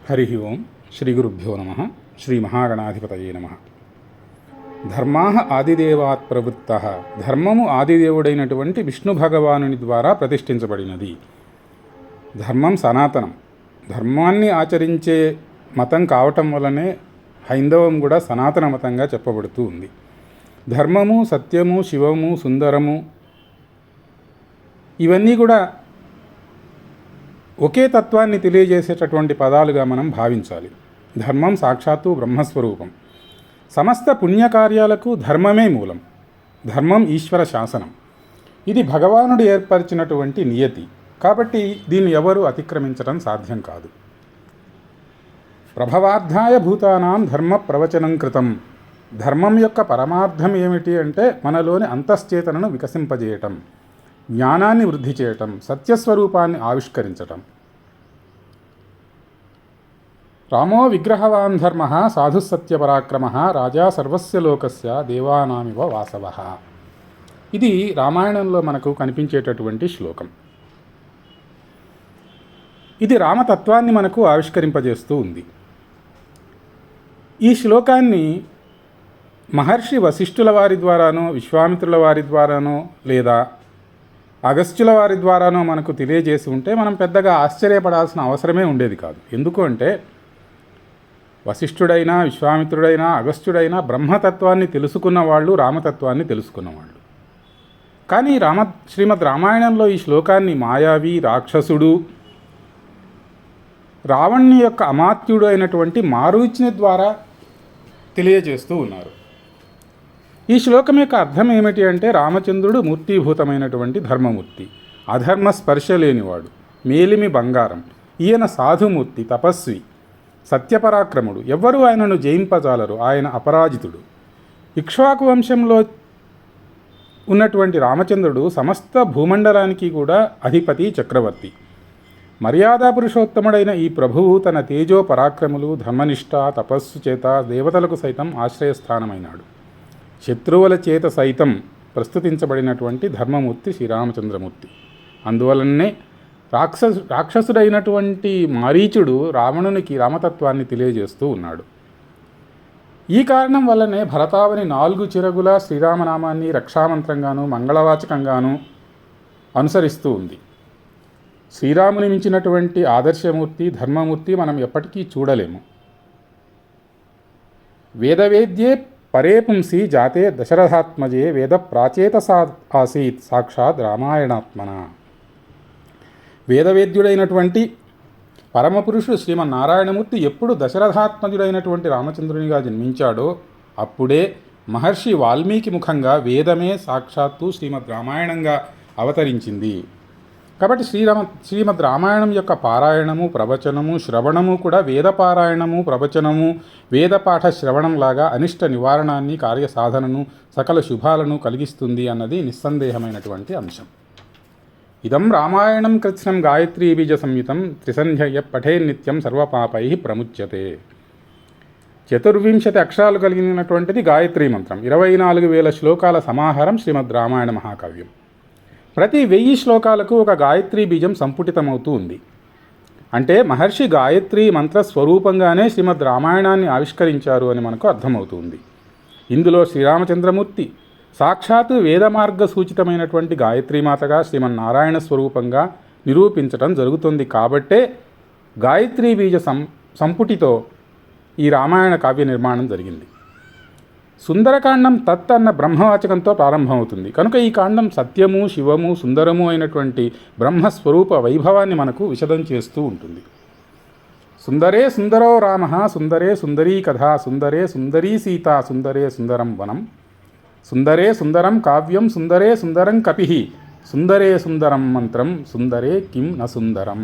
హరి ఓం శ్రీ గురుభ్యో నమ శ్రీ మహాగణాధిపతయే నమ. ధర్మా ఆదిదేవాత్ ప్రవృత్త, ధర్మము ఆదిదేవుడైనటువంటి విష్ణు భగవానుని ద్వారా ప్రతిష్ఠించబడినది. ధర్మం సనాతనం, ధర్మాన్ని ఆచరించే మతం కావటం వలనే హైందవం కూడా సనాతన మతంగా చెప్పబడుతూ ఉంది. ధర్మము, సత్యము, శివము, సుందరము ఇవన్నీ కూడా ఒకే తత్వాన్ని తెలియజేసేటటువంటి పదాలుగా మనం భావించాలి. ధర్మం సాక్షాత్తు బ్రహ్మస్వరూపం. సమస్త పుణ్యకార్యాలకు ధర్మమే మూలం. ధర్మం ఈశ్వర శాసనం. ఇది భగవానుడు ఏర్పరిచినటువంటి నియతి. కాబట్టి దీన్ని ఎవరు అతిక్రమించడం సాధ్యం కాదు. ప్రభవార్థాయ భూతానాం ధర్మ ప్రవచనం కృతం. ధర్మం యొక్క పరమార్థం ఏమిటి అంటే మనలోని అంతశ్చేతనను వికసింపజేయటం, జ్ఞానాన్ని వృద్ధి చేయటం, సత్యస్వరూపాన్ని ఆవిష్కరించటం. రామో విగ్రహవాన్ ధర్మ సాధుసత్యపరాక్రమ రాజా సర్వస్య లోకస్య దేవానామివ వాసవ. ఇది రామాయణంలో మనకు కనిపించేటటువంటి శ్లోకం. ఇది రామతత్వాన్ని మనకు ఆవిష్కరింపజేస్తూ ఉంది. ఈ శ్లోకాన్ని మహర్షి వశిష్ఠుల వారి ద్వారానో, విశ్వామిత్రుల వారి ద్వారానో, లేదా అగస్త్యుల వారి ద్వారానో మనకు తెలియజేసి ఉంటే మనం పెద్దగా ఆశ్చర్యపడాల్సిన అవసరమే ఉండేది కాదు. ఎందుకు అంటే వశిష్ఠుడైనా, విశ్వామిత్రుడైనా, అగస్త్యుడైనా బ్రహ్మతత్వాన్ని తెలుసుకున్న వాళ్ళు, రామతత్వాన్ని తెలుసుకున్నవాళ్ళు. కానీ శ్రీమద్ రామాయణంలో ఈ శ్లోకాన్ని మాయావి, రాక్షసుడు, రావణుని యొక్క అమాత్యుడు అయినటువంటి మారీచుని ద్వారా తెలియజేస్తూ ఉన్నారు. ఈ శ్లోకం యొక్క అర్థం ఏమిటి అంటే రామచంద్రుడు మూర్తిభూతమైనటువంటి ధర్మమూర్తి, అధర్మ స్పర్శ లేనివాడు, మేలిమి బంగారం. ఈయన సాధుమూర్తి, తపస్వి, సత్యపరాక్రముడు. ఎవ్వరూ ఆయనను జయింపజాలరు. ఆయన అపరాజితుడు. ఇక్ష్వాకు వంశంలో ఉన్నటువంటి రామచంద్రుడు సమస్త భూమండలానికి కూడా అధిపతి, చక్రవర్తి. మర్యాదా పురుషోత్తముడైన ఈ ప్రభువు తన తేజో పరాక్రములు, ధర్మనిష్ట, తపస్సు చేత దేవతలకు సైతం ఆశ్రయస్థానమైనాడు. శత్రువుల చేత సైతం ప్రస్తుతించబడినటువంటి ధర్మమూర్తి శ్రీరామచంద్రమూర్తి. అందువలనే రాక్షసుడైనటువంటి మారీచుడు రావణునికి రామతత్వాన్ని తెలియజేస్తూ ఉన్నాడు. ఈ కారణం వల్లనే భరతావని 4 చిరగుల శ్రీరామనామాన్ని రక్షామంత్రంగాను, మంగళవాచకంగాను అనుసరిస్తూ ఉంది. శ్రీరాముని మించినటువంటి ఆదర్శమూర్తి, ధర్మమూర్తి మనం ఎప్పటికీ చూడలేము. వేదవేద్యే పరే పుంసి జాతే దశరథాత్మజే వేద ప్రాచేత ఆసీత్ సాక్షాత్ రామాయణాత్మన. వేదవేద్యుడైనటువంటి పరమపురుషుడు శ్రీమన్నారాయణమూర్తి ఎప్పుడు దశరథాత్మజుడైనటువంటి రామచంద్రునిగా జన్మించాడో అప్పుడే మహర్షి వాల్మీకి ముఖంగా వేదమే సాక్షాత్తు శ్రీమద్ రామాయణంగా అవతరించింది. కాబట్టి శ్రీమద్ రామాయణం యొక్క పారాయణము, ప్రవచనము, శ్రవణము కూడా వేద పారాయణము, ప్రవచనము, వేదపాఠ శ్రవణంలాగా అనిష్ట నివారణాన్ని, కార్యసాధనను, సకల శుభాలను కలిగిస్తుంది అన్నది నిస్సందేహమైనటువంటి అంశం. ఇదం రామాయణం కృత్స్నం గాయత్రీ బీజ సంయుతం త్రిసంధ్యయ పఠే నిత్యం సర్వపాపై ప్రముచ్యతే. 24 అక్షరాలు కలిగినటువంటిది గాయత్రీ మంత్రం. 24,000 శ్లోకాల సమాహారం శ్రీమద్ రామాయణ మహాకావ్యం. ప్రతి 1000 శ్లోకాలకు ఒక గాయత్రీ బీజం సంపుటితమవుతూ ఉంది. అంటే మహర్షి గాయత్రీ మంత్ర స్వరూపంగానే శ్రీమద్ రామాయణాన్ని ఆవిష్కరించారు అని మనకు అర్థమవుతుంది. ఇందులో శ్రీరామచంద్రమూర్తి సాక్షాత్తు వేదమార్గ సూచితమైనటువంటి గాయత్రీమాతగా శ్రీమన్నారాయణ స్వరూపంగా నిరూపించటం జరుగుతుంది. కాబట్టే గాయత్రీ బీజ సంపుటితో ఈ రామాయణ కావ్య నిర్మాణం జరిగింది. సుందరకాండం తత్ అన్న బ్రహ్మవాచకంతో ప్రారంభమవుతుంది. కనుక ఈ కాండం సత్యము, శివము, సుందరము అయినటువంటి బ్రహ్మస్వరూప వైభవాన్ని మనకు విశదం చేస్తూ ఉంటుంది. సుందరే సుందరో రామ, సుందరే సుందరీ కథ, సుందరే సుందరీ సీత, సుందరే సుందరం వనం, సుందరే సుందరం కావ్యం, సుందరే సుందరం కపిః, సుందరే సుందరం మంత్రం, సుందరే కిం న సుందరం.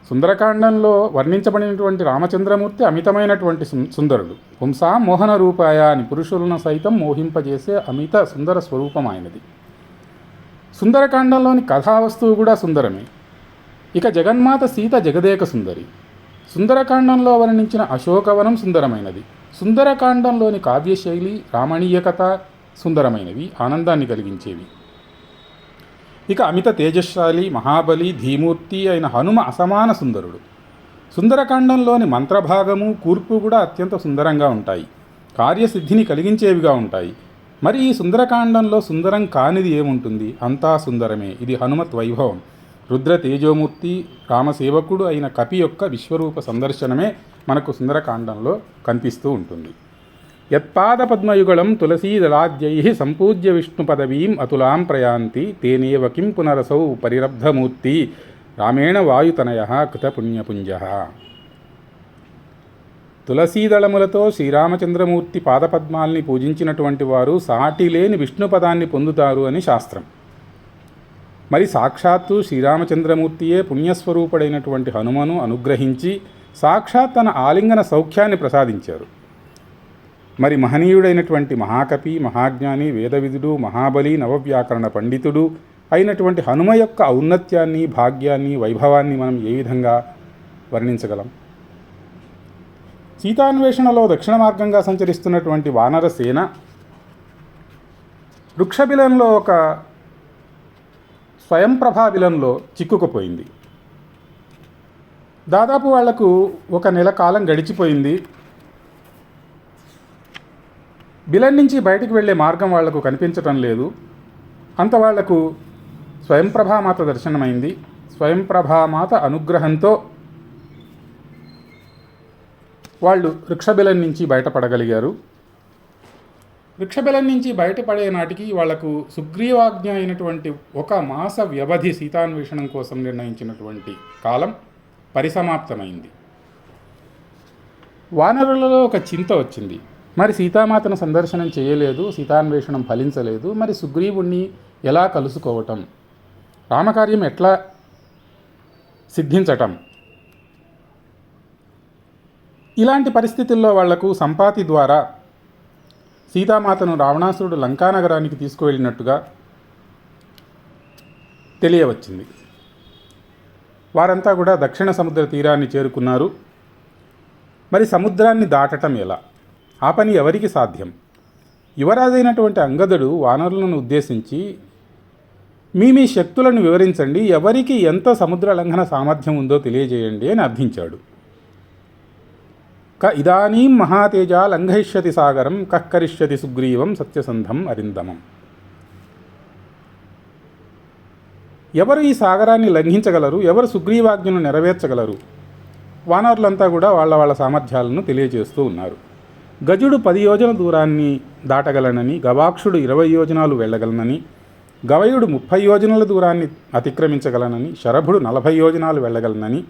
సుందరకాండంలో వర్ణించబడినటువంటి రామచంద్రమూర్తి అమితమైనటువంటి సుందరుడు. పుంసా మోహన రూపాయ అని పురుషులను సైతం మోహింపజేసే అమిత సుందర స్వరూపం ఆయనది. సుందరకాండంలోని కథావస్తువు కూడా సుందరమే. ఇక జగన్మాత సీత జగదేక సుందరి. సుందరకాండంలో వర్ణించిన అశోకవనం సుందరమైనది. సుందరకాండంలోని కావ్యశైలి, రామణీయ కథ సుందరమైనవి, ఆనందాన్ని కలిగించేవి. ఇక అమిత తేజశాలి, మహాబలి, ధీమూర్తి అయిన హనుమ అసమాన సుందరుడు. సుందరకాండంలోని మంత్రభాగము, కూర్పు కూడా అత్యంత సుందరంగా ఉంటాయి, కార్యసిద్ధిని కలిగించేవిగా ఉంటాయి. మరి ఈ సుందరకాండంలో సుందరం కానిది ఏముంటుంది? అంతా సుందరమే. ఇది హనుమత్ వైభవం. రుద్ర తేజోమూర్తి, రామసేవకుడు అయిన కపి యొక్క విశ్వరూప సందర్శనమే మనకు సుందరకాండంలో కనిపిస్తూ ఉంటుంది. యత్పాదపద్మయుగళం తులసీదళాద్యై సంపూజ్య విష్ణు పదవీం అతులాం ప్రయాంతి తేనేవ కిం పునరసౌ పరిరబ్ధమూర్తి రామేణ వాయుతనయ కృతపుణ్యపుంజ. తులసీదళములతో శ్రీరామచంద్రమూర్తి పాదపద్మాల్ని పూజించినటువంటి వారు సాటిలేని విష్ణుపదాన్ని పొందుతారు అని శాస్త్రం. మరి సాక్షాత్తు శ్రీరామచంద్రమూర్తియే పుణ్యస్వరూపుడైనటువంటి హనుమను అనుగ్రహించి సాక్షాత్ తన ఆలింగన సౌఖ్యాన్ని ప్రసాదించారు. మరి మహనీయుడైనటువంటి మహాకవి, మహాజ్ఞాని, వేదవిధుడు, మహాబలి, నవవ్యాకరణ పండితుడు అయినటువంటి హనుమ యొక్క ఔన్నత్యాన్ని, భాగ్యాన్ని, వైభవాన్ని మనం ఏ విధంగా వర్ణించగలం? సీతాన్వేషణలో దక్షిణ మార్గంగా సంచరిస్తున్నటువంటి వానరసేన వృక్షబిలంలో ఒక స్వయంప్రభాబిలంలో చిక్కుకుపోయింది. దాదాపు వాళ్లకు 1 నెల కాలం గడిచిపోయింది. బిలం నుంచి బయటికి వెళ్ళే మార్గం వాళ్లకు కనిపించటం లేదు. అంత వాళ్లకు స్వయంప్రభామాత దర్శనమైంది. స్వయంప్రభామాత అనుగ్రహంతో వాళ్ళు వృక్షబిలం నుంచి బయటపడగలిగారు. వృక్షబిలం నుంచి బయటపడే నాటికి వాళ్లకు సుగ్రీవాజ్ఞ అయినటువంటి 1 మాస వ్యవధి సీతాన్వేషణం కోసం నిర్ణయించినటువంటి కాలం పరిసమాప్తమైంది. వానరులలో ఒక చింత వచ్చింది. మరి సీతామాతను సందర్శనం చేయలేదు, సీతాన్వేషణం ఫలించలేదు, మరి సుగ్రీవుణ్ణి ఎలా కలుసుకోవటం, రామకార్యం ఎట్లా సిద్ధించటం? ఇలాంటి పరిస్థితుల్లో వాళ్లకు సంపాతి ద్వారా సీతామాతను రావణాసురుడు లంకానగరానికి తీసుకువెళ్ళినట్టుగా తెలియవచ్చింది. వారంతా కూడా దక్షిణ సముద్ర తీరాన్ని చేరుకున్నారు. మరి సముద్రాన్ని దాటటం ఎలా? ఆ పని ఎవరికి సాధ్యం? యువరాజైనటువంటి అంగదుడు వానరులను ఉద్దేశించి మీ శక్తులను వివరించండి, ఎవరికి ఎంత సముద్ర లంఘన సామర్థ్యం ఉందో తెలియజేయండి అని అర్థించాడు. ఇదానీం మహాతేజ లంఘయిష్యతి సాగరం కరిష్యతి సుగ్రీవం సత్యసంధం అరిందమం. ఎవరు ఈ సాగరాన్ని లంఘించగలరు? ఎవరు సుగ్రీవాజ్ఞను నెరవేర్చగలరు? వానరులంతా కూడా వాళ్ళ సామర్థ్యాలను తెలియజేస్తూ ఉన్నారు. గజుడు 10 యోజన దూరాన్ని దాటగలనని, గవాక్షుడు 20 యోజనాలు వెళ్ళగలనని, గవయుడు 30 యోజనాల దూరాన్ని అతిక్రమించగలనని, శరభుడు 40 యోజనాలు వెళ్ళగలనని,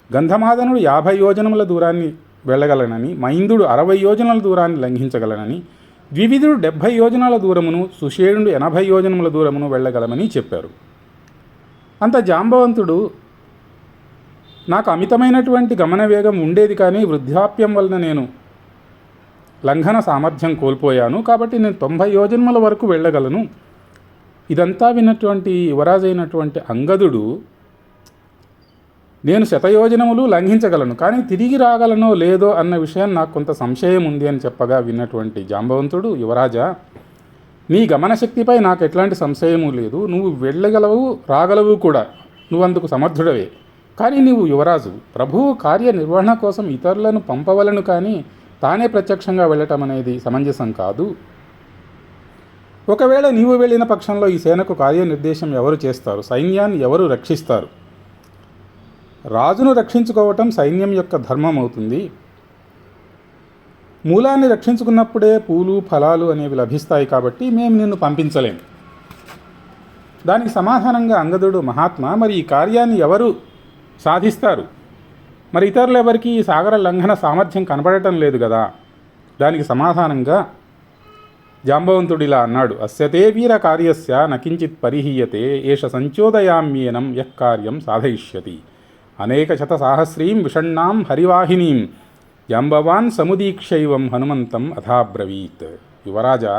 గంధమాదనుడు 50 యోజనముల దూరాన్ని వెళ్ళగలనని, మైందుడు 60 యోజనాల దూరాన్ని లంఘించగలనని, ద్వివిధుడు 70 యోజనాల దూరమును, సుషేణుడు 80 యోజనముల దూరమును వెళ్ళగలమని చెప్పారు. అంత జాంబవంతుడు నాకు అమితమైనటువంటి గమన వేగం ఉండేది, కానీ వృద్ధాప్యం వలన నేను లంఘన సామర్థ్యం కోల్పోయాను, కాబట్టి నేను 90 యోజనముల వరకు వెళ్ళగలను. ఇదంతా విన్నటువంటి యువరాజైనటువంటి అంగదుడు నేను 100 యోజనములు లంఘించగలను, కానీ తిరిగి రాగలనో లేదో అన్న విషయం నాకు కొంత సంశయం ఉంది అని చెప్పగా విన్నటువంటి జాంబవంతుడు, యువరాజా, నీ గమనశక్తిపై నాకు ఎట్లాంటి సంశయము లేదు, నువ్వు వెళ్ళగలవు, రాగలవు కూడా, నువ్వు అందుకు సమర్థుడవే. కానీ నీవు యువరాజు, ప్రభువు కార్యనిర్వహణ కోసం ఇతరులను పంపవలను, కానీ తానే ప్రత్యక్షంగా వెళ్ళటం అనేది సమంజసం కాదు. ఒకవేళ నీవు వెళ్ళిన పక్షంలో ఈ సేనకు కార్యనిర్దేశం ఎవరు చేస్తారు? సైన్యాన్ని ఎవరు రక్షిస్తారు? రాజును రక్షించుకోవటం సైన్యం యొక్క ధర్మం అవుతుంది. మూలాన్ని రక్షించుకున్నప్పుడే పూలు ఫలాలు అనేవి లభిస్తాయి, కాబట్టి మేము నిన్ను పంపించలేం. దానికి సమాధానంగా అంగదుడు, మహాత్మా, మరి ఈ కార్యాన్ని ఎవరు సాధిస్తారు? మరి ఇతరులు ఎవరికి ఈ సాగర లంఘన సామర్థ్యం కనబడటం లేదు కదా. దానికి సమాధానంగా జాంబవంతుడిలా అన్నాడు, అస్యతే వీర కార్యస్య నకించిత్ పరిహీయతే ఏష సంచోదయామ్యేనం యః కార్యం సాధయిష్యతి అనేక శత సాహస్రీం విషణ్ణాం హరివాహినీం జాంబవాన్ సముదీక్షైవం హనుమంతం అథాబ్రవీత్. యువరాజా,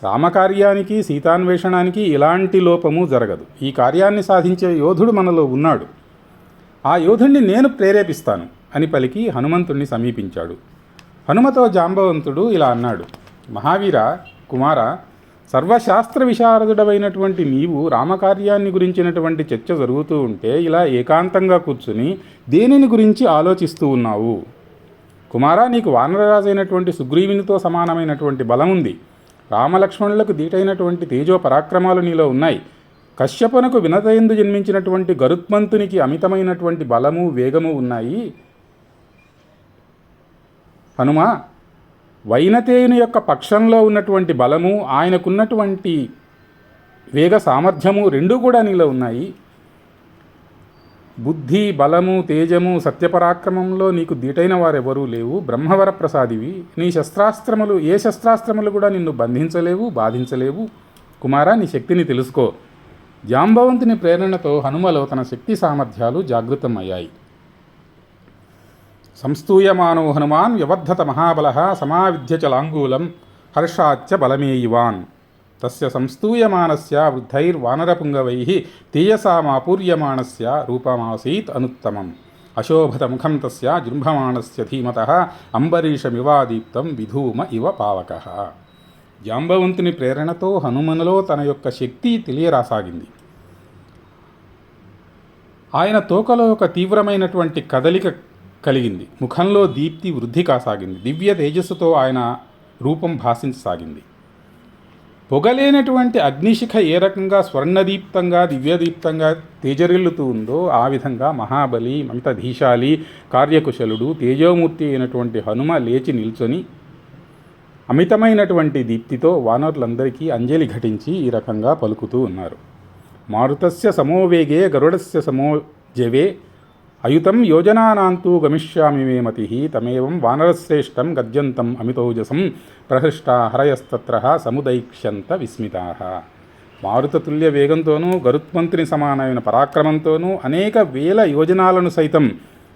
రామకార్యానికి, సీతాన్వేషణానికి ఇలాంటి లోపము జరగదు. ఈ కార్యాన్ని సాధించే యోధుడు మనలో ఉన్నాడు. ఆ యోధుణ్ణి నేను ప్రేరేపిస్తాను అని పలికి హనుమంతుణ్ణి సమీపించాడు. హనుమతో జాంబవంతుడు ఇలా అన్నాడు, మహావీర కుమార, సర్వశాస్త్ర విశారదుడమైనటువంటి నీవు రామకార్యాన్ని గురించినటువంటి చర్చ జరుగుతూ ఉంటే ఇలా ఏకాంతంగా కూర్చుని దేనిని గురించి ఆలోచిస్తూ ఉన్నావు? కుమారా, నీకు వానరరాజైనటువంటి సుగ్రీవునితో సమానమైనటువంటి బలం ఉంది. రామలక్ష్మణులకు దీటైనటువంటి తేజో పరాక్రమాలు నీలో ఉన్నాయి. కశ్యపునకు వినతయందు జన్మించినటువంటి గరుత్మంతునికి అమితమైనటువంటి బలము వేగము ఉన్నాయి. హనుమా, వైనతేయుని యొక్క పక్షంలో ఉన్నటువంటి బలము, ఆయనకున్నటువంటి వేగ సామర్థ్యము రెండూ కూడా నీలో ఉన్నాయి. బుద్ధి, బలము, తేజము, సత్యపరాక్రమంలో నీకు దీటైన వారెవరూ లేవు. బ్రహ్మవర ప్రసాదివి. నీ శస్త్రాస్త్రములు, ఏ శస్త్రాస్త్రములు కూడా నిన్ను బంధించలేవు, బాధించలేవు. కుమారా, నీ శక్తిని తెలుసుకో. జాంబవంతుని ప్రేరణతో హనుమలో తన శక్తి సామర్థ్యాలు జాగృతమయ్యాయి. సంస్తూయమానో హనుమాన్ వ్యవర్ధత మహాబల సమావిధ్య చ లాంగూలం హర్షాచ్చ బలమేయివాన్. తస్య సంస్తూయమానస్య వృద్ధైర్వానరపుంగవై తేజసామాపూర్యమాణస్య రూపమాసీత్ అనుత్తమం. అశోభతముఖం తస్య జృంభమాణస్య ధీమతః అంబరీషమివాదీప్తం విధూమ ఇవ పావకః. జాంబవంతుని ప్రేరణతో హనుమనులో తన యొక్క శక్తి తెలియరాసాగింది. ఆయన తోకలో ఒక తీవ్రమైనటువంటి కదలిక కలిగింది. ముఖంలో దీప్తి వృద్ధి కాసాగింది. దివ్య తేజస్సుతో ఆయన రూపం భాషించసాగింది. పొగలేనటువంటి అగ్నిశిఖ ఏ రకంగా స్వర్ణదీప్తంగా దివ్యదీప్తంగా తేజరిల్లుతూ ఉందో ఆ విధంగా మహాబలి, మంతధీశాలి, కార్యకుశలుడు, తేజోమూర్తి అయినటువంటి హనుమ లేచి నిల్చొని అమితమైనటువంటి దీప్తితో వానరులందరికీ అంజలి ఘటించి ఈ రకంగా పలుకుతూ ఉన్నారు. మారుతస్య సమోవేగే గరుడస్య సమోజవే అయుతం యోజనానాంతూ గమిష్యామి మే మతి తమేవం వానరశ్రేష్టం గద్యంతం అమితౌజసం ప్రహృష్టా హరయస్తత్ర సముదైక్ష్యంత విస్మితా. మారుతతుల్య వేగంతోనూ గరుత్మంతుని సమానమైన పరాక్రమంతోనూ అనేక వేల యోజనాలను సైతం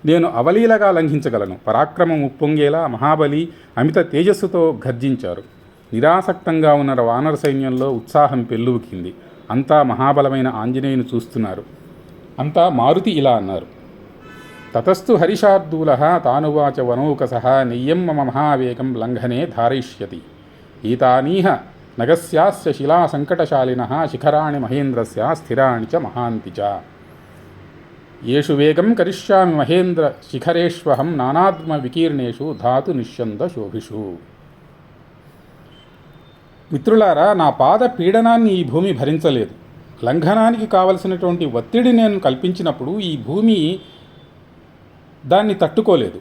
నేను అవలీలగా లంఘించగలను. పరాక్రమం ఉప్పొంగేలా మహాబలి అమిత తేజస్సుతో గర్జించారు. నిరాసక్తంగా ఉన్న వానర సైన్యంలో ఉత్సాహం పెల్లువికింది. అంతా మహాబలమైన ఆంజనేయుని చూస్తున్నారు. అంతా మారుతి ఇలా అన్నారు. తతస్తు హరిశార్దూల తానువాచ వనౌకసః నెయ్యం మమ మహావేగం లంఘనే ధారయిష్యతి. ఈతానీహ నగస్యాస్య శిలాసంకటశాలినః శిఖరాణి మహేంద్రస్య స్థిరాణి చ మహాంతి చ. యేషు వేగం కరిష్యామి మహేంద్ర శిఖరేష్వహం నానాద్మ వికీర్ణేషు ధాతు నిశ్యంద శోభిషు. మిత్రులారా, నా పాద పీడనాన్ని ఈ భూమి భరించలేదు. లంఘనానికి కావలసినటువంటి ఒత్తిడి నేను కల్పించినప్పుడు ఈ భూమి దాన్ని తట్టుకోలేదు.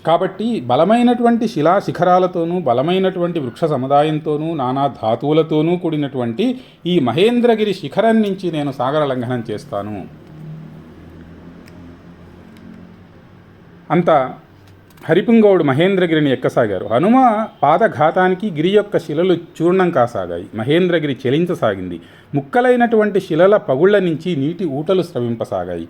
కాబట్టి బలమైనటువంటి శిలా శిఖరాలతోనూ బలమైనటువంటి వృక్ష సముదాయంతోనూ నానా ధాతువులతోనూ కూడినటువంటి ఈ మహేంద్రగిరి శిఖరం నుంచి నేను సాగర లంఘనం చేస్తాను. అంత హరిపుంగవుడు మహేంద్రగిరిని ఎక్కసాగారు. హనుమ పాదఘాతానికి గిరి యొక్క శిలలు చూర్ణం కాసాగాయి. మహేంద్రగిరి చెలించసాగింది. ముక్కలైనటువంటి శిలల పగుళ్ల నుంచి నీటి ఊటలు స్రవింపసాగాయి.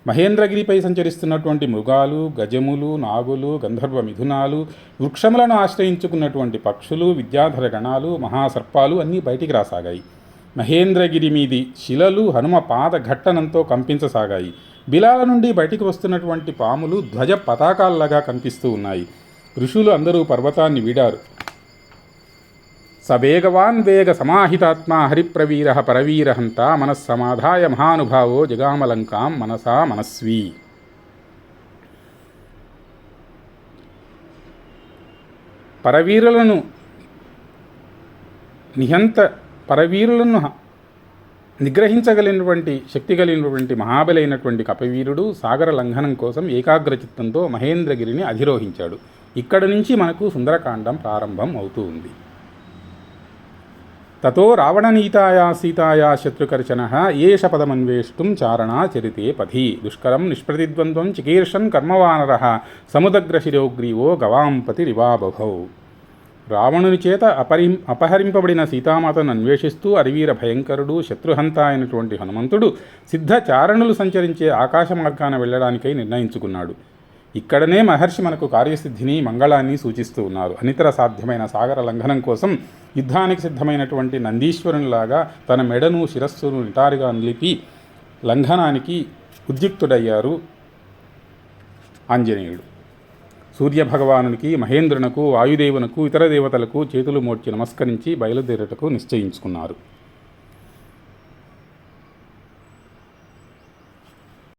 మహేంద్రగిరిపై సంచరిస్తున్నటువంటి మృగాలు, గజములు, నాగులు, గంధర్వ మిథునాలు, వృక్షములను ఆశ్రయించుకున్నటువంటి పక్షులు, విద్యాధర గణాలు, మహాసర్పాలు అన్నీ బయటికి రాసాగాయి. మహేంద్రగిరి మీది శిలలు హనుమ పాద ఘట్టనంతో కంపించసాగాయి. బిలాల నుండి బయటికి వస్తున్నటువంటి పాములు ధ్వజ పతాకాల్లాగా కనిపిస్తూ ఉన్నాయి. ఋషులు అందరూ పర్వతాన్ని వీడారు. సవేగవాన్ వేగ సమాహితాత్మా హరిప్రవీర పరవీరహంత మనస్సమాధాయ మహానుభావో జగామలంకాం మనసా మనస్వీ. పరవీరులను నిగ్రహించగలిగినటువంటి శక్తి కలిగినటువంటి మహాబలైనటువంటి కపవీరుడు సాగర లంఘనం కోసం ఏకాగ్రచిత్తంతో మహేంద్రగిరిని అధిరోహించాడు. ఇక్కడ నుంచి మనకు సుందరకాండం ప్రారంభం అవుతూ ఉంది. తతో రావణనీతాయా సీతాయా శత్రుకర్షణః ఏష పదమన్వేష్టం చారణా చరితే పథి దుష్కరం నిష్ప్రతిద్వంద్వం చికీర్షన్ కర్మవానరః సముదగ్రశిరోగ్రీవో గవాంపతిరివాబభౌ. రావణుని చేత అపహరింపబడిన సీతామాతను అన్వేషిస్తూ అరివీర భయంకరుడు శత్రుహంత అయినటువంటి హనుమంతుడు సిద్ధచారణులు సంచరించే ఆకాశ మార్గాన వెళ్ళడానికై నిర్ణయించుకున్నాడు. ఇక్కడనే మహర్షి మనకు కార్యసిద్ధిని, మంగళాన్ని సూచిస్తూ ఉన్నారు. అనితర సాధ్యమైన సాగర లంఘనం కోసం యుద్ధానికి సిద్ధమైనటువంటి నందీశ్వరునిలాగా తన మెడను శిరస్సును నిటారుగా నిలిపి లంఘనానికి ఉద్యుక్తుడయ్యారు ఆంజనేయుడు. సూర్యభగవానునికి, మహేంద్రునకు, వాయుదేవునకు, ఇతర దేవతలకు చేతులు మోడ్చి నమస్కరించి బయలుదేరుటకు నిశ్చయించుకున్నారు.